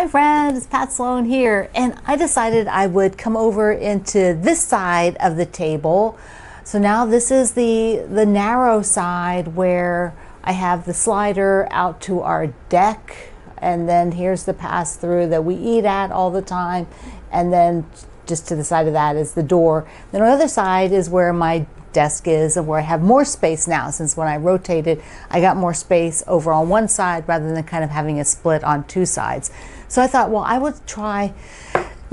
Hi friends, it's Pat Sloan here, and I decided I would come over into this side of the table. So now this is the narrow side where I have the slider out to our deck, and then here's the pass-through that we eat at all the time, and then just to the side of that is the door. Then on the other side is where my desk is and where I have more space now, since when I rotated I got more space over on one side rather than kind of having it split on two sides. So I thought, well, I would try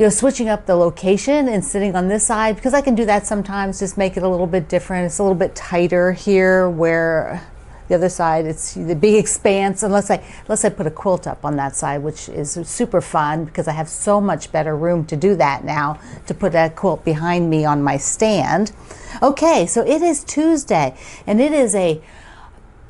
switching up the location and sitting on this side, because I can do that sometimes, just make it a little bit different. It's a little bit tighter here, where the other side it's the big expanse, unless I put a quilt up on that side, which is super fun because I have so much better room to do that now, to put that quilt behind me on my stand. Okay, so it is Tuesday, and it is a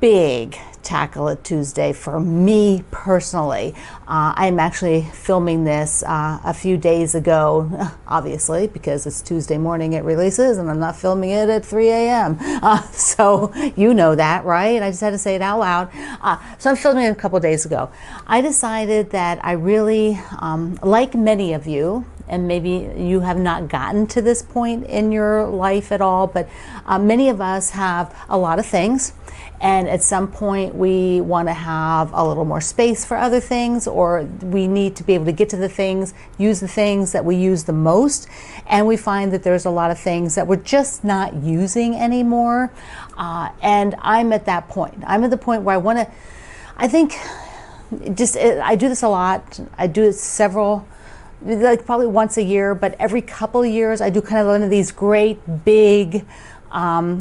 big Tackle It Tuesday for me personally. I'm actually filming this a few days ago, obviously, because it's Tuesday morning it releases, and I'm not filming it at 3 a.m. So you know that, right? I just had to say it out loud. So I'm filming it a couple days ago. I decided that I really, like many of you, and maybe you have not gotten to this point in your life at all, but many of us have a lot of things, and at some point we want to have a little more space for other things, or we need to be able to get to the things, use the things that we use the most, and we find that there's a lot of things that we're just not using anymore. And I'm at that point. I'm at the point where I do this a lot. I do it probably once a year, but every couple of years I do kind of one of these great big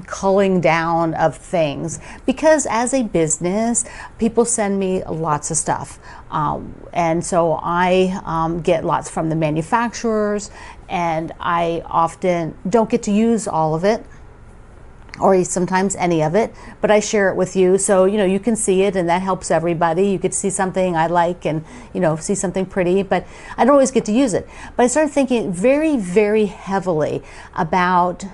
culling down of things, because as a business, people send me lots of stuff, and so I get lots from the manufacturers, and I often don't get to use all of it, or sometimes any of it, but I share it with you, so you can see it, and that helps everybody. You get to see something I like, and see something pretty, but I don't always get to use it. But I started thinking very, very heavily about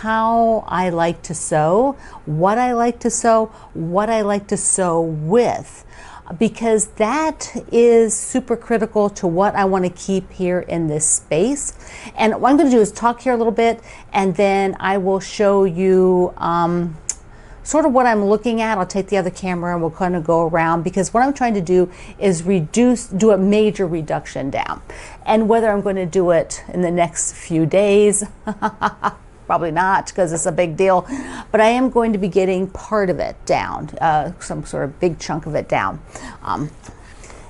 how I like to sew, what I like to sew, what I like to sew with, because that is super critical to what I want to keep here in this space. And what I'm going to do is talk here a little bit, and then I will show you sort of what I'm looking at. I'll take the other camera and we'll kind of go around, because what I'm trying to do is do a major reduction down. And whether I'm going to do it in the next few days, probably not, because it's a big deal, but I am going to be getting part of it down, some sort of big chunk of it down.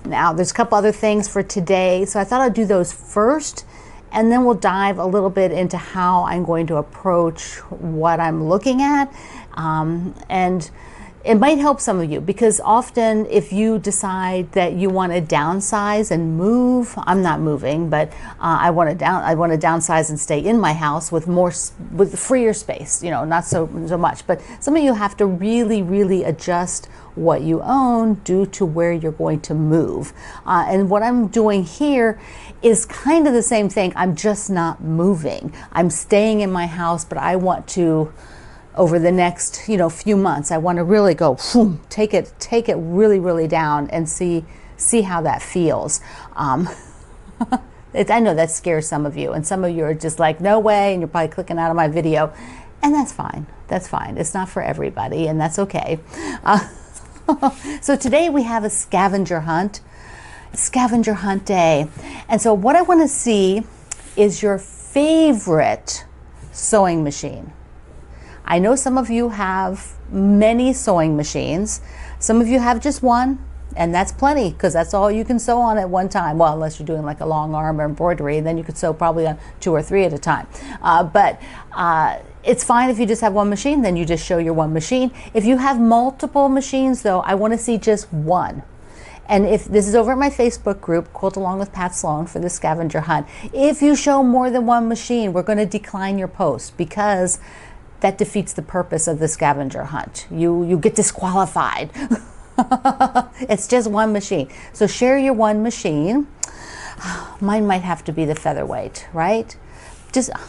Now there's a couple other things for today, so I thought I'd do those first, and then we'll dive a little bit into how I'm going to approach what I'm looking at, and it might help some of you, because often if you decide that you want to downsize and move, I'm not moving, but I want to downsize and stay in my house with freer space, not so much. But some of you have to really, really adjust what you own due to where you're going to move. And what I'm doing here is kind of the same thing. I'm just not moving. I'm staying in my house, but I want to, over the next few months, I want to really go take it really, really down and see how that feels. I know that scares some of you, and some of you are just like, no way, and you're probably clicking out of my video, and that's fine. That's fine. It's not for everybody, and that's okay. So today we have a scavenger hunt day, and so what I want to see is your favorite sewing machine. I know some of you have many sewing machines. Some of you have just one, and that's plenty, because that's all you can sew on at one time. Well, unless you're doing like a long arm or embroidery, then you could sew probably on 2 or 3 at a time. But it's fine if you just have one machine, then you just show your one machine. If you have multiple machines though, I want to see just one. And if this is over at my Facebook group, Quilt Along with Pat Sloan, for the scavenger hunt, if you show more than one machine, we're going to decline your post, because that defeats the purpose of the scavenger hunt. You get disqualified. It's just one machine. So share your one machine. Mine might have to be the featherweight, right?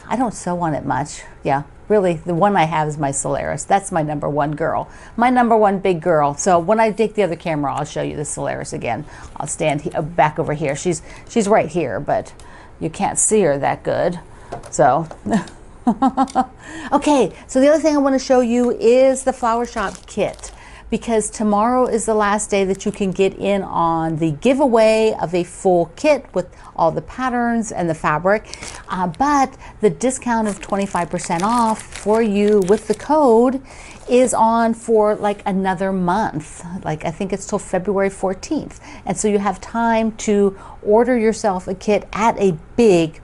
I don't sew on it much. Yeah, really the one I have is my Solaris. That's my number one girl, my number one big girl. So when I take the other camera, I'll show you the Solaris again. I'll stand back over here. She's right here, but you can't see her that good. So okay, so the other thing I want to show you is the Flower Shop kit, because tomorrow is the last day that you can get in on the giveaway of a full kit with all the patterns and the fabric, but the discount of 25% off for you with the code is on for like another month. Like I think it's till February 14th. And so you have time to order yourself a kit at a big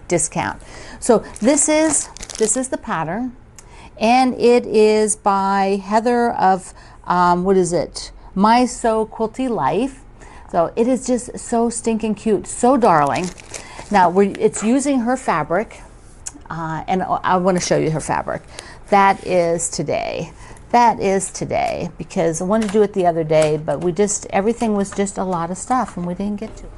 discount. So this is the pattern, and it is by Heather of what is it? My So Quilty Life. So it is just so stinking cute, so darling. Now it's using her fabric, and I want to show you her fabric. That is today. That is today, because I wanted to do it the other day, but everything was just a lot of stuff and we didn't get to it.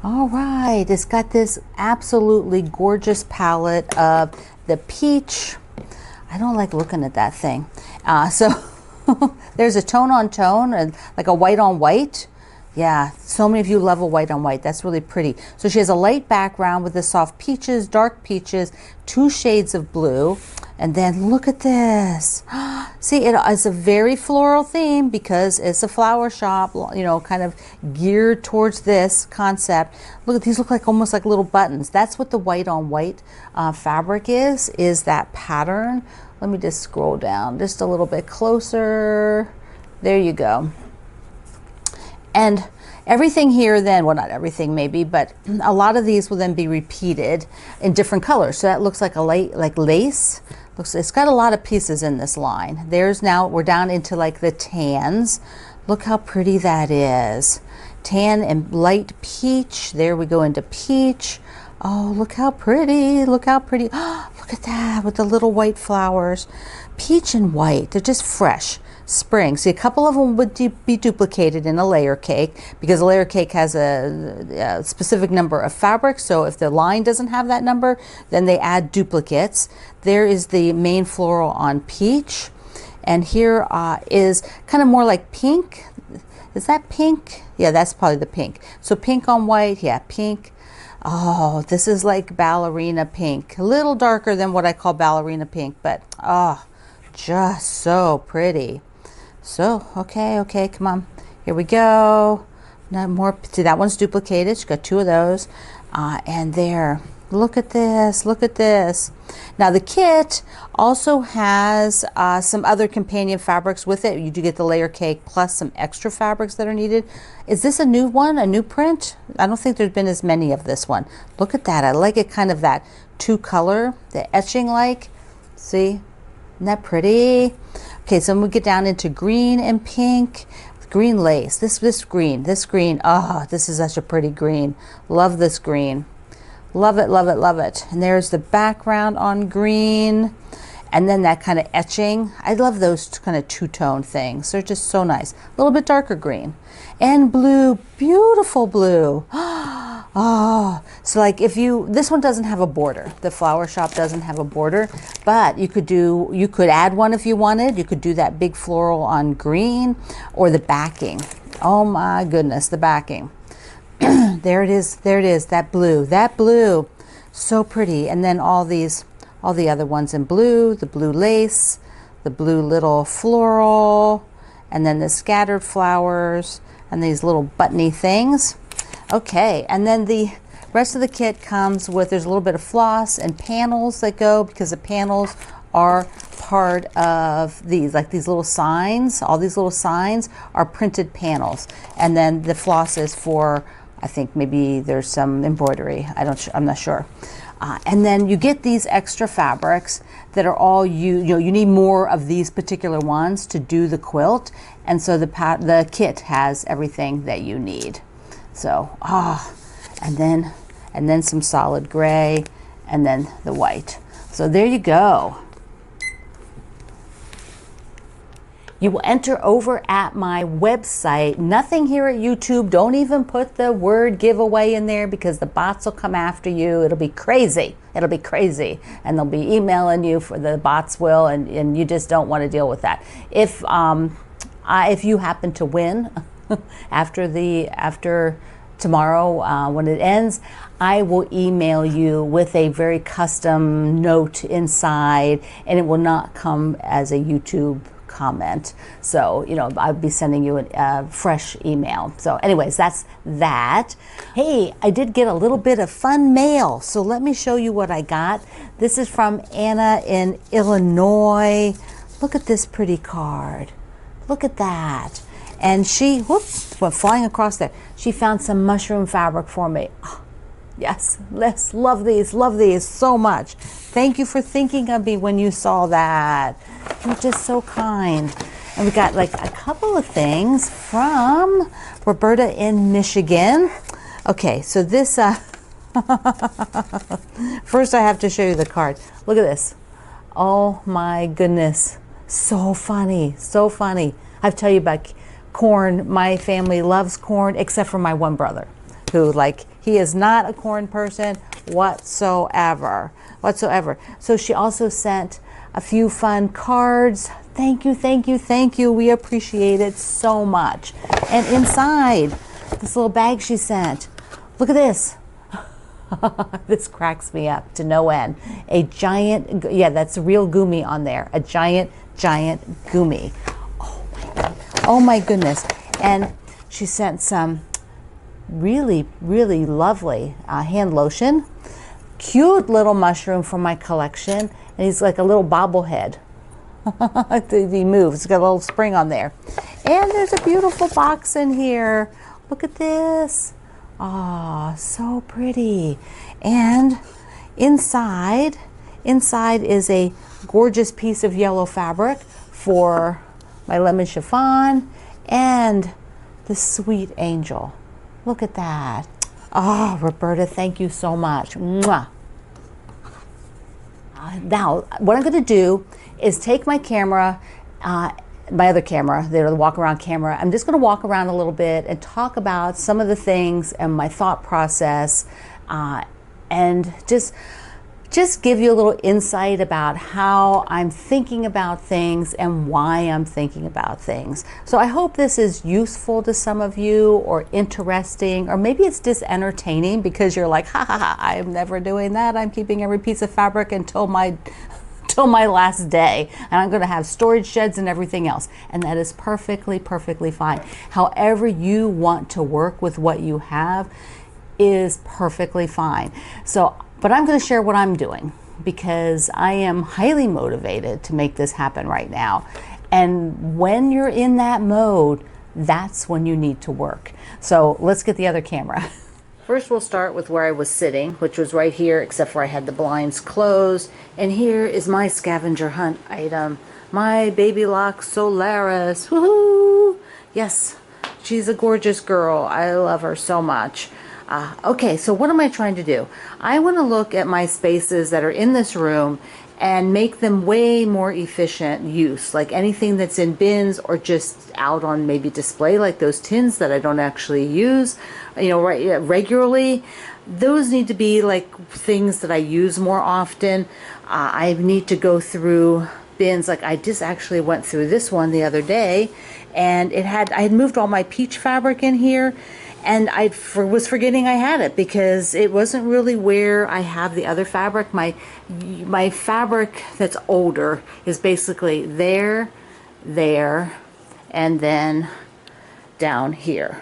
All right, it's got this absolutely gorgeous palette of the peach. I don't like looking at that thing. So there's a tone on tone and like a white on white. Yeah, so many of you love a white on white. That's really pretty. So she has a light background with the soft peaches, dark peaches, 2 shades of blue. And then look at this. See, it's a very floral theme because it's a flower shop, you know, kind of geared towards this concept. Look at these, look like almost like little buttons. That's what the white on white fabric is that pattern. Let me just scroll down just a little bit closer. There you go. And everything here then, well, not everything maybe, but a lot of these will then be repeated in different colors. So that looks like a light, like lace. It's got a lot of pieces in this line. We're down into like the tans. Look how pretty that is. Tan and light peach. There we go into peach. Oh, look how pretty. Look how pretty. Oh, look at that with the little white flowers. Peach and white. They're just fresh. Spring. See, a couple of them would be duplicated in a layer cake because a layer cake has a specific number of fabrics. So if the line doesn't have that number, then they add duplicates. There is the main floral on peach. And here is kind of more like pink. Is that pink? Yeah, that's probably the pink. So pink on white. Yeah, pink. Oh, this is like ballerina pink. A little darker than what I call ballerina pink, but just so pretty. So, okay, come on. Here we go. Not more. See, that one's duplicated. She's got 2 of those. And there. Look at this. Look at this. Now, the kit also has some other companion fabrics with it. You do get the layer cake plus some extra fabrics that are needed. Is this a new one, a new print? I don't think there's been as many of this one. Look at that. I like it kind of that 2-color, the etching like. See? Isn't that pretty? Okay, so we get down into green and pink, green lace. This green. Oh, this is such a pretty green. Love this green. Love it, love it, love it. And there's the background on green, and then that kind of etching. I love those kind of 2-tone things. They're just so nice. A little bit darker green and blue, beautiful blue. Oh, so like this one doesn't have a border. The flower shop doesn't have a border, but you could add one if you wanted. You could do that big floral on green or the backing. Oh my goodness, the backing. There it is, that blue, so pretty. And then all the other ones in blue, the blue lace, the blue little floral, and then the scattered flowers and these little buttony things. Okay, and then the rest of the kit comes with, there's a little bit of floss and panels that go, because the panels are part of these, like these little signs. All these little signs are printed panels. And then the floss is for, I think maybe there's some embroidery. I'm not sure. And then you get these extra fabrics that are all you need more of these particular ones to do the quilt. And so the kit has everything that you need. So, and then some solid gray, and then the white. So there you go. You will enter over at my website. Nothing here at YouTube. Don't even put the word giveaway in there because the bots will come after you. It'll be crazy. It'll be crazy, and they'll be emailing you, for the bots will, and you just don't want to deal with that. If you happen to win after tomorrow, when it ends, I will email you with a very custom note inside, and it will not come as a YouTube comment. So, I'll be sending you a fresh email. So anyways, that's that. Hey, I did get a little bit of fun mail. So let me show you what I got. This is from Anna in Illinois. Look at this pretty card. Look at that. And she, whoops, went flying across there. She found some mushroom fabric for me. Oh, yes, let's love these so much. Thank you for thinking of me when you saw that. You're just so kind. And we got like a couple of things from Roberta in Michigan. Okay, so this, first I have to show you the card. Look at this. Oh my goodness. So funny, so funny. I tell you about corn. My family loves corn, except for my one brother, who he is not a corn person whatsoever. So she also sent a few fun cards. Thank you. We appreciate it so much. And inside this little bag she sent, look at this. This cracks me up to no end. A giant, yeah, that's real gumi on there. A giant gumi. Oh my goodness. And she sent some really lovely hand lotion. Cute little mushroom from my collection. And he's like a little bobblehead. He moves. It's got a little spring on there. And there's a beautiful box in here. Look at this. Oh, so pretty. And inside is a gorgeous piece of yellow fabric for my lemon chiffon and the sweet angel. Look at that. Oh, Roberta, thank you so much. Mwah. Now, what I'm going to do is take my camera, my other camera, the walk around camera. I'm just going to walk around a little bit and talk about some of the things and my thought process, and just give you a little insight about how I'm thinking about things and why I'm thinking about things. So I hope this is useful to some of you, or interesting, or maybe it's just entertaining because you're like, ha, I'm never doing that. I'm keeping every piece of fabric until my last day, and I'm going to have storage sheds and everything else, and that is perfectly fine. However you want to work with what you have is perfectly fine. So, but I'm going to share what I'm doing because I am highly motivated to make this happen right now. And when you're in that mode, that's when you need to work. So let's get the other camera. First, we'll start with where I was sitting, which was right here, except for I had the blinds closed. And here is my scavenger hunt item, my Baby Lock Solaris. Woohoo! Yes, she's a gorgeous girl. I love her so much. Okay, so what am I trying to do? I want to look at my spaces that are in this room and make them way more efficient use, like anything that's in bins or just out on maybe display, like those tins that I don't actually use, regularly. Those need to be like things that I use more often. I need to go through bins. Like I just actually went through this one the other day, and I had moved all my peach fabric in here. And I was forgetting I had it because it wasn't really where I have the other fabric. My fabric that's older is basically there, and then down here.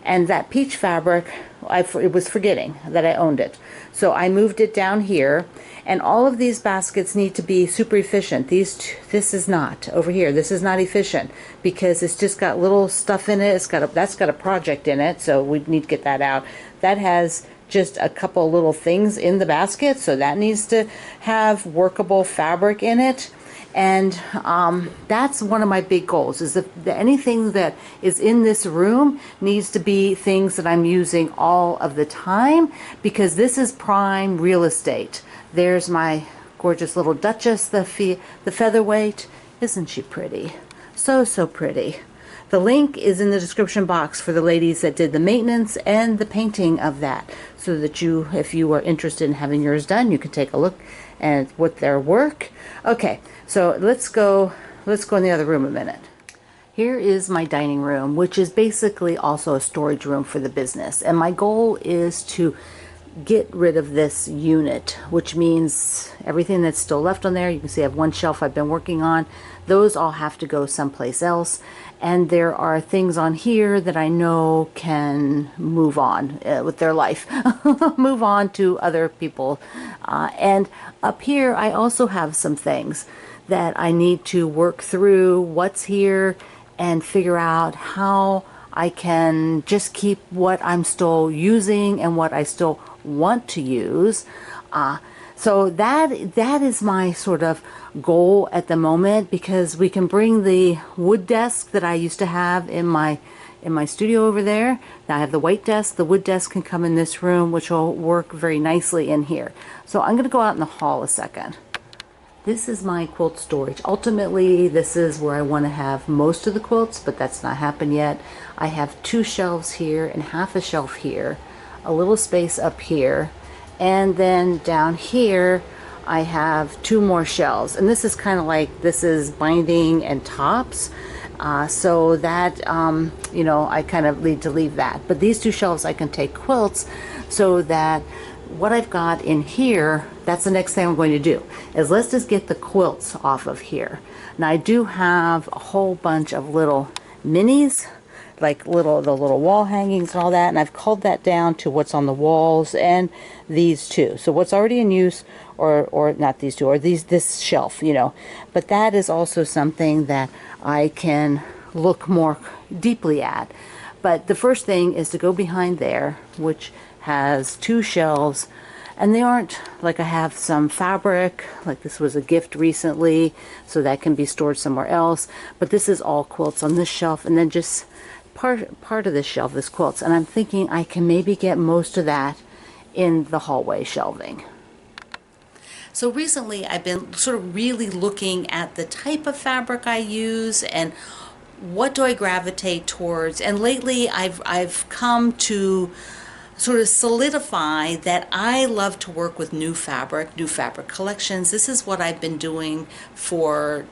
And that peach fabric, it was forgetting that I owned it. So I moved it down here. And all of these baskets need to be super efficient. This is not over here. This is not efficient because it's just got little stuff in it. That's got a project in it, so we need to get that out. That has just a couple little things in the basket, so that needs to have workable fabric in it. And that's one of my big goals, is that anything that is in this room needs to be things that I'm using all of the time, because this is prime real estate. There's my gorgeous little Duchess, the featherweight. Isn't she pretty? So pretty. The link is in the description box for the ladies that did the maintenance and the painting of that, so that you, if you are interested in having yours done, you can take a look at what their work. Okay, so let's go in the other room a minute. Here is my dining room, which is basically also a storage room for the business. And my goal is to get rid of this unit, which means everything that's still left on there. You can see I have one shelf I've been working on. Those all have to go someplace else. And there are things on here that I know can move on with their life, move on to other people. And up here, I also have some things that I need to work through what's here and figure out how I can just keep what I'm still using and what I still want to use. So that is my sort of goal at the moment, because we can bring the wood desk that I used to have in my studio over there. Now I have the white desk. The wood desk can come in this room, which will work very nicely in here. So I'm going to go out in the hall a second. This is my quilt storage. Ultimately, this is where I want to have most of the quilts, but that's not happened yet. I have 2 shelves here and half a shelf here, a little space up here, and then down here I have 2 more shelves. And this is kind of like, this is binding and tops, so that you know, I kind of need to leave that. But these 2 shelves I can take quilts, so that what I've got in here, that's the next thing I'm going to do, is let's just get the quilts off of here. Now I do have a whole bunch of little minis, like the little wall hangings and all that, and I've culled that down to what's on the walls and these 2. So what's already in use, or not these 2, or this shelf, you know. But that is also something that I can look more deeply at. But the first thing is to go behind there, which has 2 shelves, and they aren't like, I have some fabric, like this was a gift recently, so that can be stored somewhere else. But this is all quilts on this shelf, and then just part of this shelf is quilts. And I'm thinking I can maybe get most of that in the hallway shelving. So recently I've been sort of really looking at the type of fabric I use and what do I gravitate towards. And lately I've come to sort of solidify that I love to work with new fabric collections. This is what I've been doing for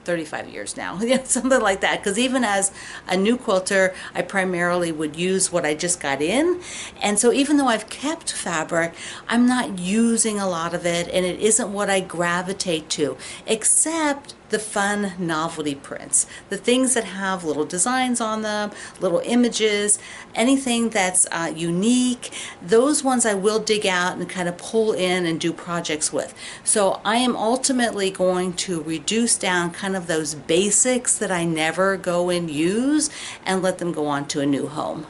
35 years now, something like that. Because even as a new quilter, I primarily would use what I just got in. And so even though I've kept fabric, I'm not using a lot of it, and it isn't what I gravitate to, except the fun novelty prints, the things that have little designs on them, little images, anything that's unique. Those ones I will dig out and kind of pull in and do projects with. So I am ultimately going to reduce down kind of those basics that I never go and use, and let them go on to a new home.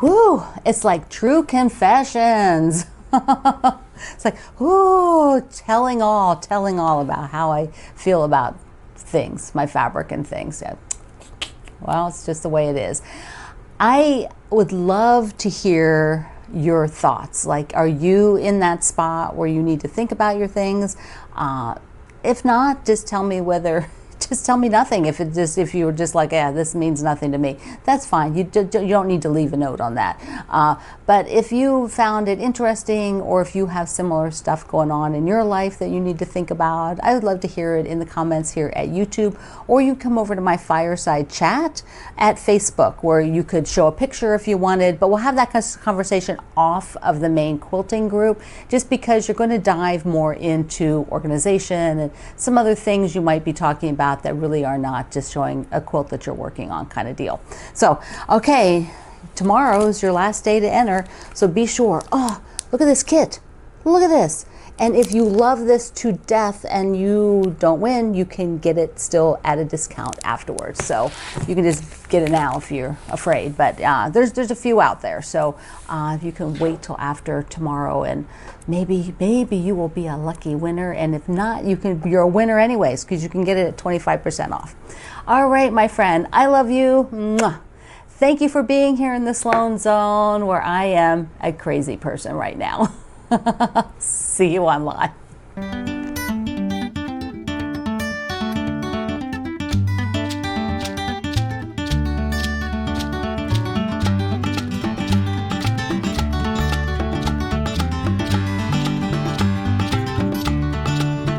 Whew, it's like true confessions. It's like, ooh, telling all about how I feel about things, my fabric and things. Yeah. Well, it's just the way it is. I would love to hear your thoughts. Like, are you in that spot where you need to think about your things? If not, just tell me just tell me nothing. If you were just like, yeah, this means nothing to me, that's fine. You don't need to leave a note on that. But if you found it interesting, or if you have similar stuff going on in your life that you need to think about, I would love to hear it in the comments here at YouTube, or you come over to my fireside chat at Facebook, where you could show a picture if you wanted. But we'll have that conversation off of the main quilting group, just because you're going to dive more into organization and some other things you might be talking about that really are not just showing a quilt that you're working on kind of deal. So, okay, tomorrow's your last day to enter, so be sure. Oh, look at this kit. Look at this. And if you love this to death and you don't win, you can get it still at a discount afterwards. So you can just get it now if you're afraid. But there's a few out there. So you can wait till after tomorrow, and maybe you will be a lucky winner. And if not, you're a winner anyways, because you can get it at 25% off. All right, my friend, I love you. Mwah. Thank you for being here in the Sloan Zone, where I am a crazy person right now. See you online.